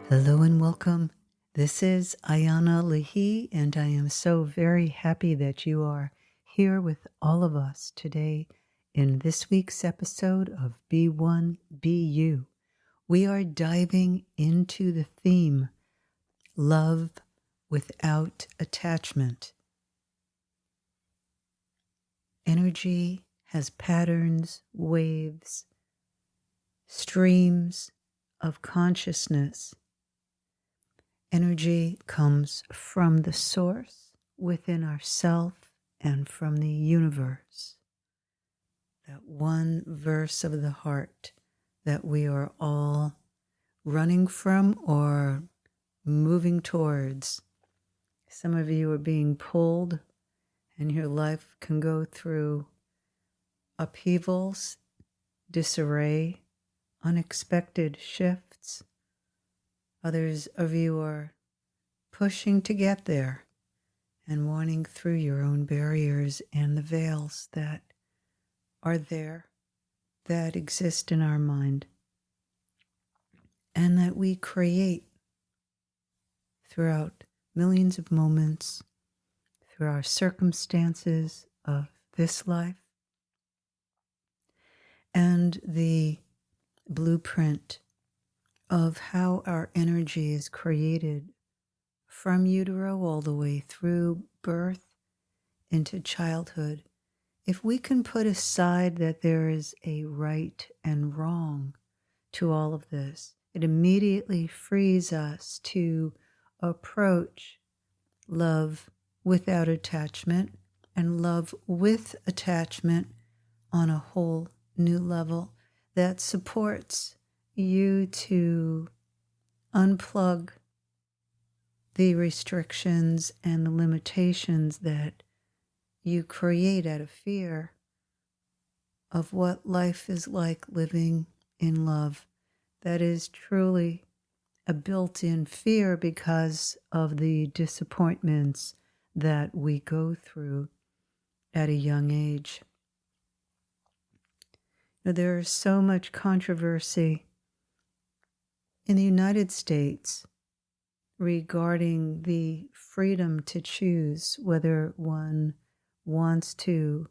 Hello and welcome. This is Ayana Lahi, and I am so very happy that you are here with all of us today in this week's episode of Be One, Be You. We are diving into the theme, love without attachment. Energy has patterns, waves, streams of consciousness. Energy comes from the source within ourself and from the universe. That one verse of the heart that we are all running from or moving towards. Some of you are being pulled, and your life can go through upheavals, disarray, unexpected shifts. Others of you are pushing to get there and wanting through your own barriers and the veils that are there, that exist in our mind, and that we create throughout millions of moments, through our circumstances of this life, and the blueprint of how our energy is created from utero all the way through birth into childhood. If we can put aside that there is a right and wrong to all of this, it immediately frees us to approach love without attachment and love with attachment on a whole new level that supports you to unplug the restrictions and the limitations that you create out of fear of what life is like living in love. That is truly a built-in fear because of the disappointments that we go through at a young age. There is so much controversy in the United States regarding the freedom to choose whether one wants to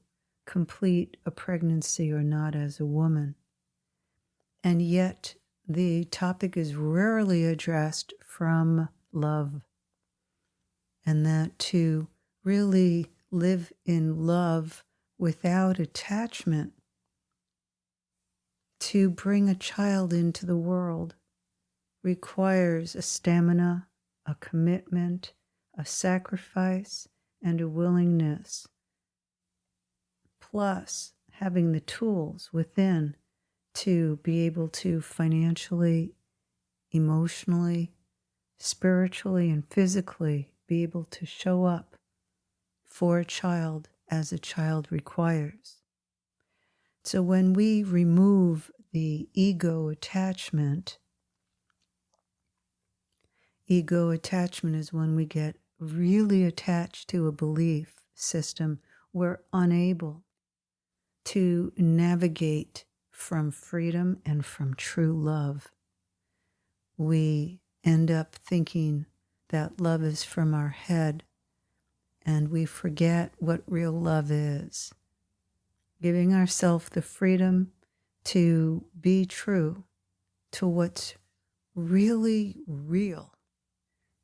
complete a pregnancy or not as a woman. And yet the topic is rarely addressed from love, and that to really live in love without attachment, to bring a child into the world, requires a stamina, a commitment, a sacrifice, and a willingness, plus having the tools within to be able to financially, emotionally, spiritually, and physically be able to show up for a child as a child requires. So when we remove the ego attachment is when we get really attached to a belief system. We're unable to navigate from freedom and from true love. We end up thinking that love is from our head, and we forget what real love is. Giving ourselves the freedom to be true to what's really real,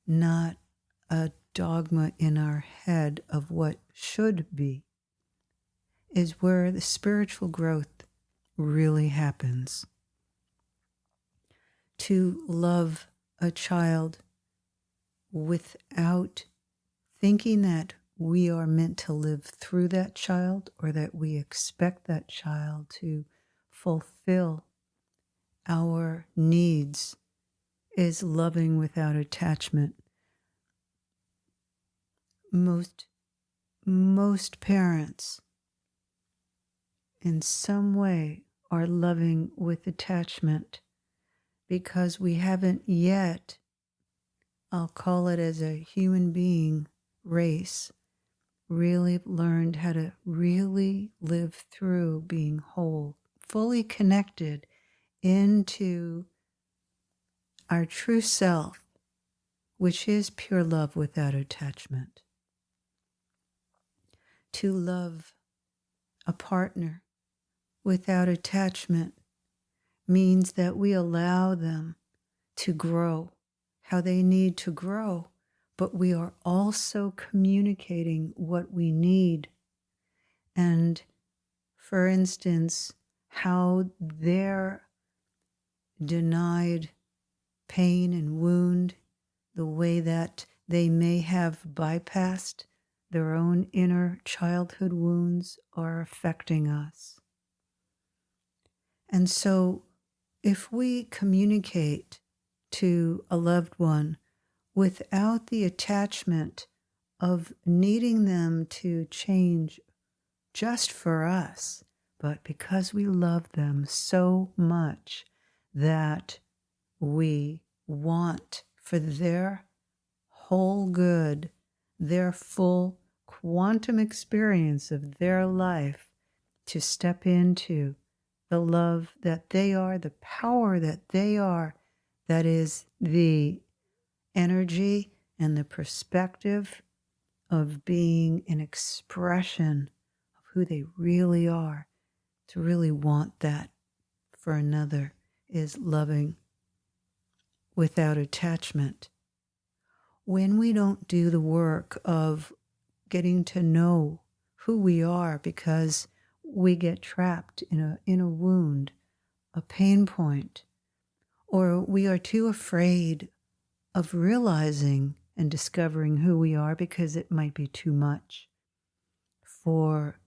not a dogma in our head of what should be, is where the spiritual growth really happens. To love a child without thinking that we are meant to live through that child or that we expect that child to fulfill our needs is loving without attachment. Most parents in some way are loving with attachment because we haven't yet, I'll call it as a human being race, really learned how to really live through being whole, fully connected into our true self, which is pure love without attachment. To love a partner without attachment means that we allow them to grow how they need to grow, but we are also communicating what we need. And for instance, how their denied pain and wound, the way that they may have bypassed their own inner childhood wounds, are affecting us. And so if we communicate to a loved one without the attachment of needing them to change just for us, but because we love them so much that we want for their whole good, their full quantum experience of their life, to step into the love that they are, the power that they are, that is the energy and the perspective of being an expression of who they really are. To really want that for another is loving without attachment. When we don't do the work of getting to know who we are because we get trapped in a wound, a pain point, or we are too afraid of realizing and discovering who we are because it might be too much for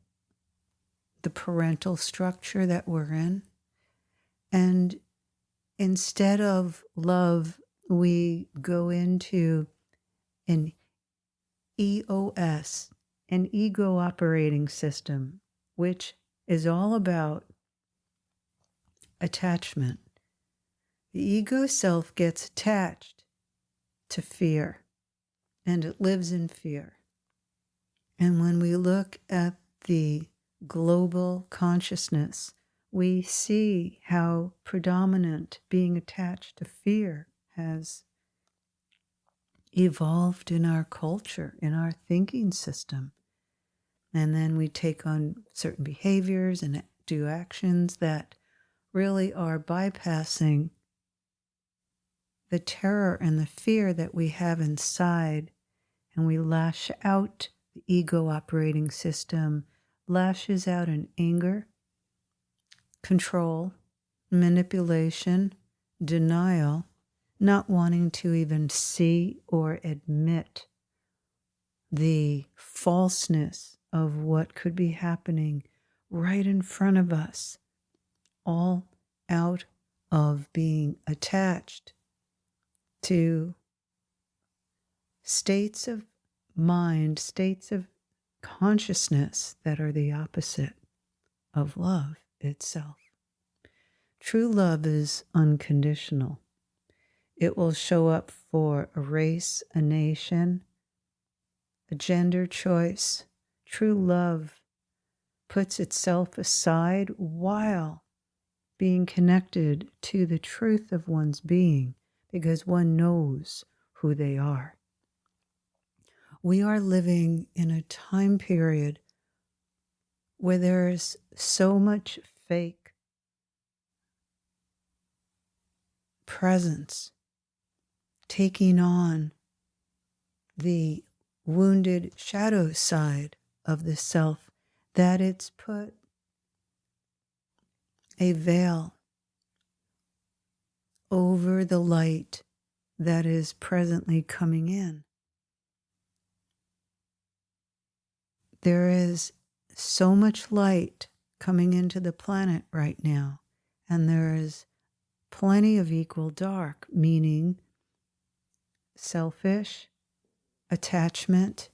the parental structure that we're in. And instead of love, we go into an EOS, an ego operating system, which is all about attachment. The ego self gets attached to fear, and it lives in fear. And when we look at the global consciousness, we see how predominant being attached to fear has evolved in our culture, in our thinking system. And then we take on certain behaviors and do actions that really are bypassing the terror and the fear that we have inside, and we lash out. The ego operating system lashes out in anger, control, manipulation, denial, not wanting to even see or admit the falseness of what could be happening right in front of us, all out of being attached to states of mind, states of consciousness that are the opposite of love itself. True love is unconditional. It will show up for a race, a nation, a gender choice. True love puts itself aside while being connected to the truth of one's being, because one knows who they are. We are living in a time period where there's so much fake presence taking on the wounded shadow side of the self, that it's put a veil over the light that is presently coming in. There is so much light coming into the planet right now, and there is plenty of equal dark, meaning selfish attachment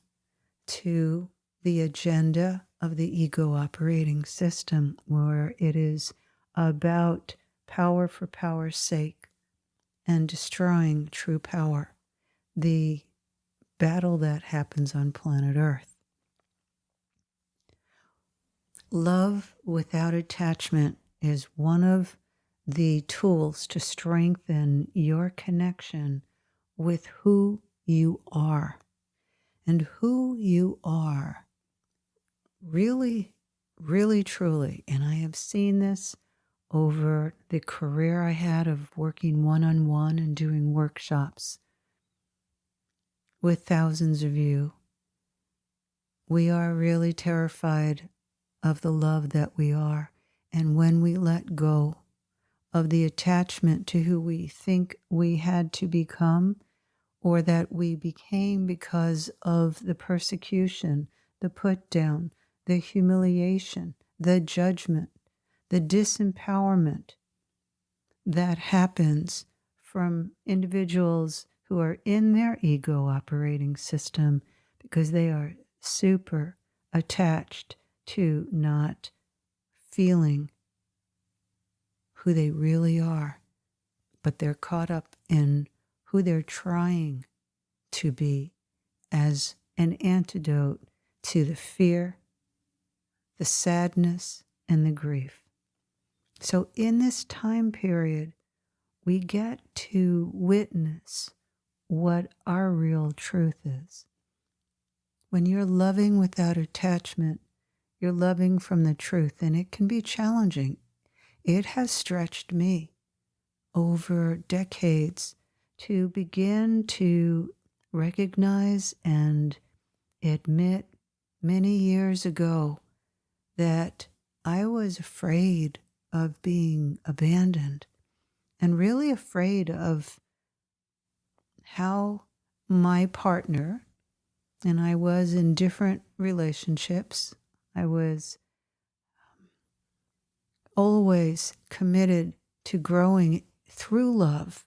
to the agenda of the ego operating system, where it is about power for power's sake and destroying true power, the battle that happens on planet Earth. Love without attachment is one of the tools to strengthen your connection with who you are. And who you are really, really, truly, and I have seen this over the career I had of working one-on-one and doing workshops with thousands of you. We are really terrified of the love that we are. And when we let go of the attachment to who we think we had to become, or that we became because of the persecution, the put down, the humiliation, the judgment, the disempowerment that happens from individuals who are in their ego operating system because they are super attached to not feeling who they really are, but they're caught up in who they're trying to be as an antidote to the fear, the sadness, and the grief. So in this time period, we get to witness what our real truth is. When you're loving without attachment, you're loving from the truth, and it can be challenging. It has stretched me over decades to begin to recognize and admit many years ago that I was afraid of being abandoned and really afraid of how my partner, and I was in different relationships, I was always committed to growing through love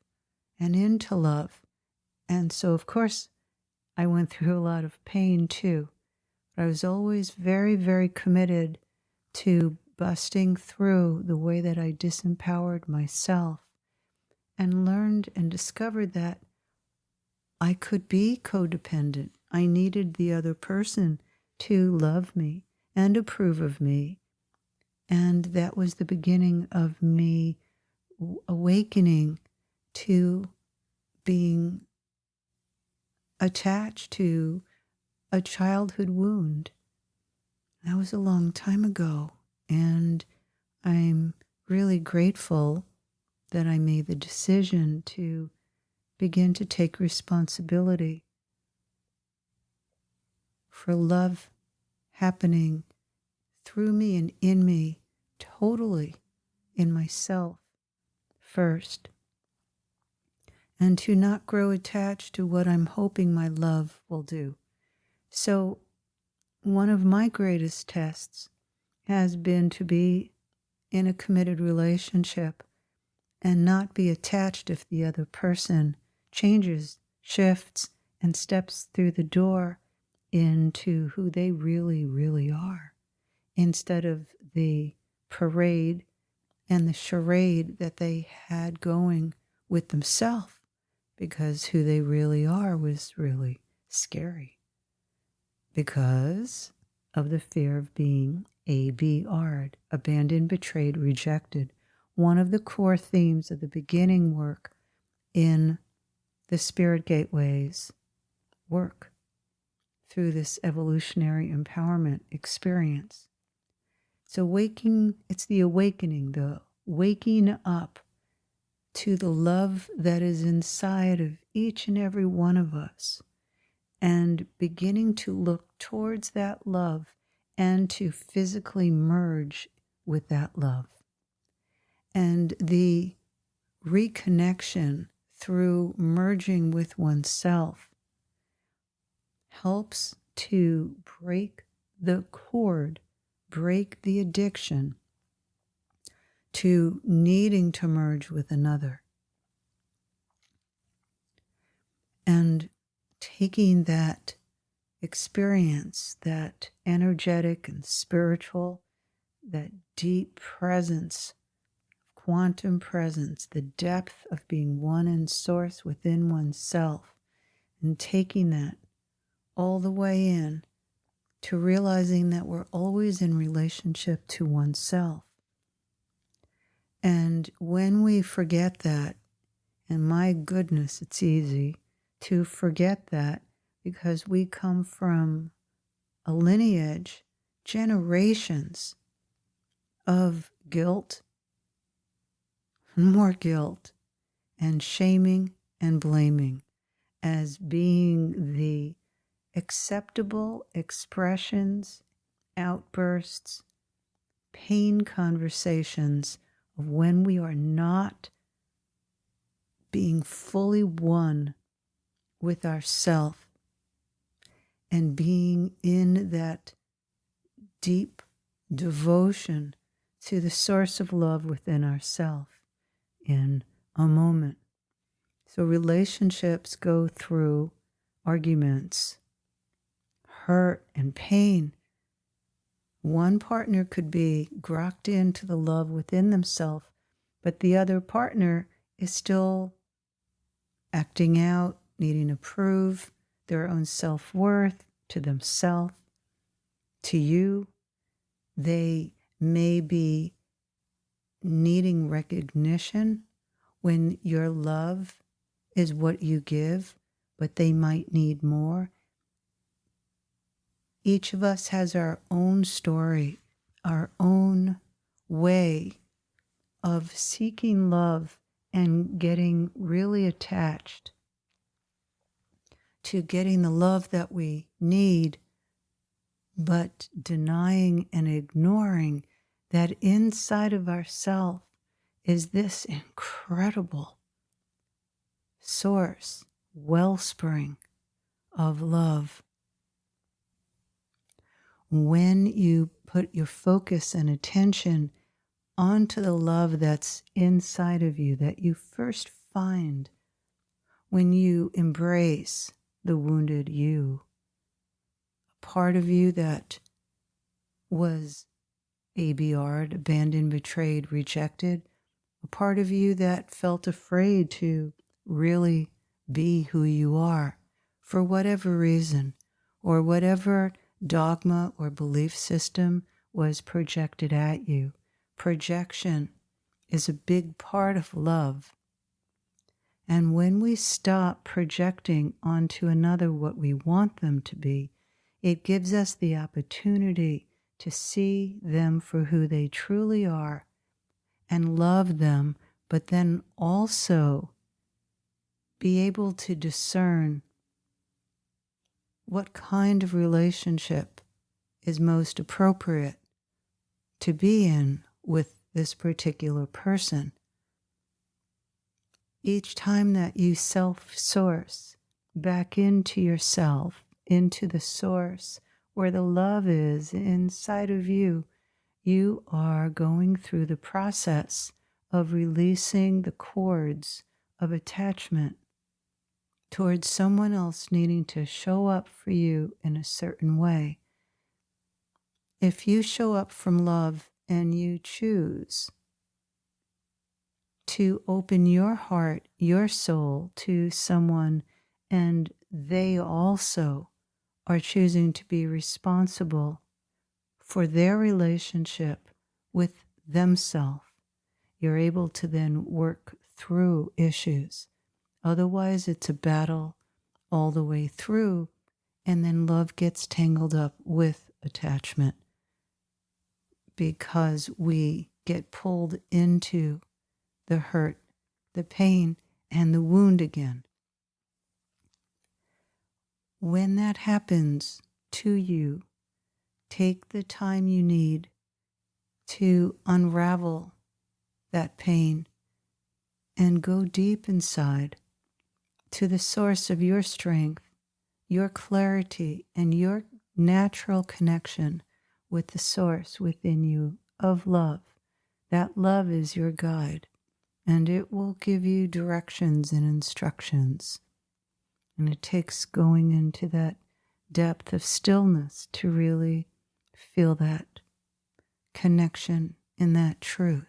and into love. And so, of course, I went through a lot of pain too. But I was always very, very committed to busting through the way that I disempowered myself and learned and discovered that I could be codependent. I needed the other person to love me and approve of me. And that was the beginning of me awakening to being attached to a childhood wound. That was a long time ago, and I'm really grateful that I made the decision to begin to take responsibility for love happening through me and in me, totally in myself first, and to not grow attached to what I'm hoping my love will do. So one of my greatest tests has been to be in a committed relationship and not be attached if the other person changes, shifts, and steps through the door into who they really, really are, instead of the parade and the charade that they had going with themselves, because who they really are was really scary because of the fear of being ABR'd, abandoned, betrayed, rejected. One of the core themes of the beginning work in the Spirit Gateways work through this evolutionary empowerment experience. So it's the awakening, the waking up to the love that is inside of each and every one of us, and beginning to look towards that love and to physically merge with that love. And the reconnection through merging with oneself helps to break the cord, break the addiction to needing to merge with another. And taking that experience, that energetic and spiritual, that deep presence, quantum presence, the depth of being one in source within oneself, and taking that all the way in to realizing that we're always in relationship to oneself. And when we forget that, and my goodness, it's easy to forget that because we come from a lineage, generations of guilt, more guilt, and shaming and blaming as being the acceptable expressions, outbursts, pain conversations of when we are not being fully one with ourself and being in that deep devotion to the source of love within ourself in a moment. So relationships go through arguments, hurt, and pain. One partner could be grokked into the love within themselves, but the other partner is still acting out, needing to prove their own self-worth to themselves, to you. They may be needing recognition when your love is what you give, but they might need more. Each of us has our own story, our own way of seeking love and getting really attached to getting the love that we need, but denying and ignoring that inside of ourselves is this incredible source, wellspring of love. When you put your focus and attention onto the love that's inside of you, that you first find when you embrace the wounded you, a part of you that was ABR'd, abandoned, betrayed, rejected, a part of you that felt afraid to really be who you are for whatever reason, or whatever dogma or belief system was projected at you. Projection is a big part of love. And when we stop projecting onto another what we want them to be, it gives us the opportunity to see them for who they truly are and love them, but then also be able to discern what kind of relationship is most appropriate to be in with this particular person. Each time that you self-source back into yourself, into the source where the love is inside of you, you are going through the process of releasing the cords of attachment towards someone else needing to show up for you in a certain way. If you show up from love and you choose to open your heart, your soul to someone, and they also are choosing to be responsible for their relationship with themselves, you're able to then work through issues. Otherwise, it's a battle all the way through, and then love gets tangled up with attachment because we get pulled into the hurt, the pain, and the wound again. When that happens to you, take the time you need to unravel that pain and go deep inside to the source of your strength, your clarity, and your natural connection with the source within you of love. That love is your guide, and it will give you directions and instructions. And it takes going into that depth of stillness to really feel that connection and that truth.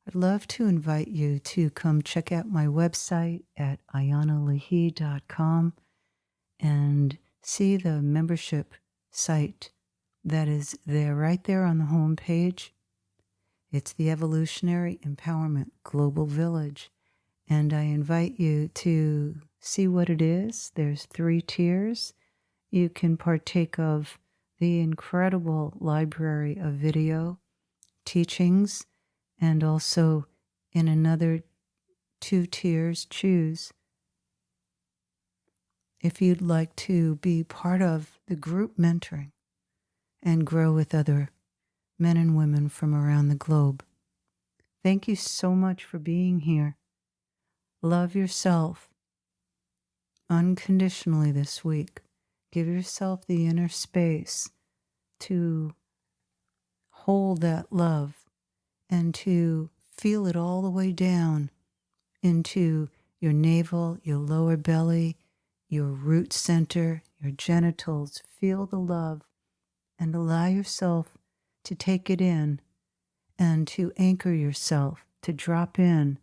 I'd love to invite you to come check out my website at ayanalehi.com and see the membership site that is there right there on the home page. It's the Evolutionary Empowerment Global Village. And I invite you to see what it is. There's 3 tiers. You can partake of the incredible library of video teachings, and also in another 2 tiers, choose if you'd like to be part of the group mentoring and grow with other men and women from around the globe. Thank you so much for being here. Love yourself unconditionally this week. Give yourself the inner space to hold that love and to feel it all the way down into your navel, your lower belly, your root center, your genitals. Feel the love and allow yourself to take it in and to anchor yourself, to drop in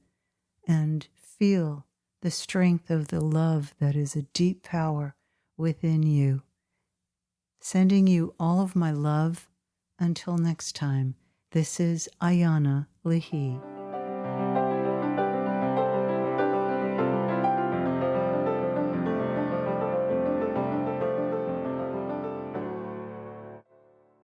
and feel the strength of the love that is a deep power within you. Sending you all of my love. Until next time, this is Ayana Lehi.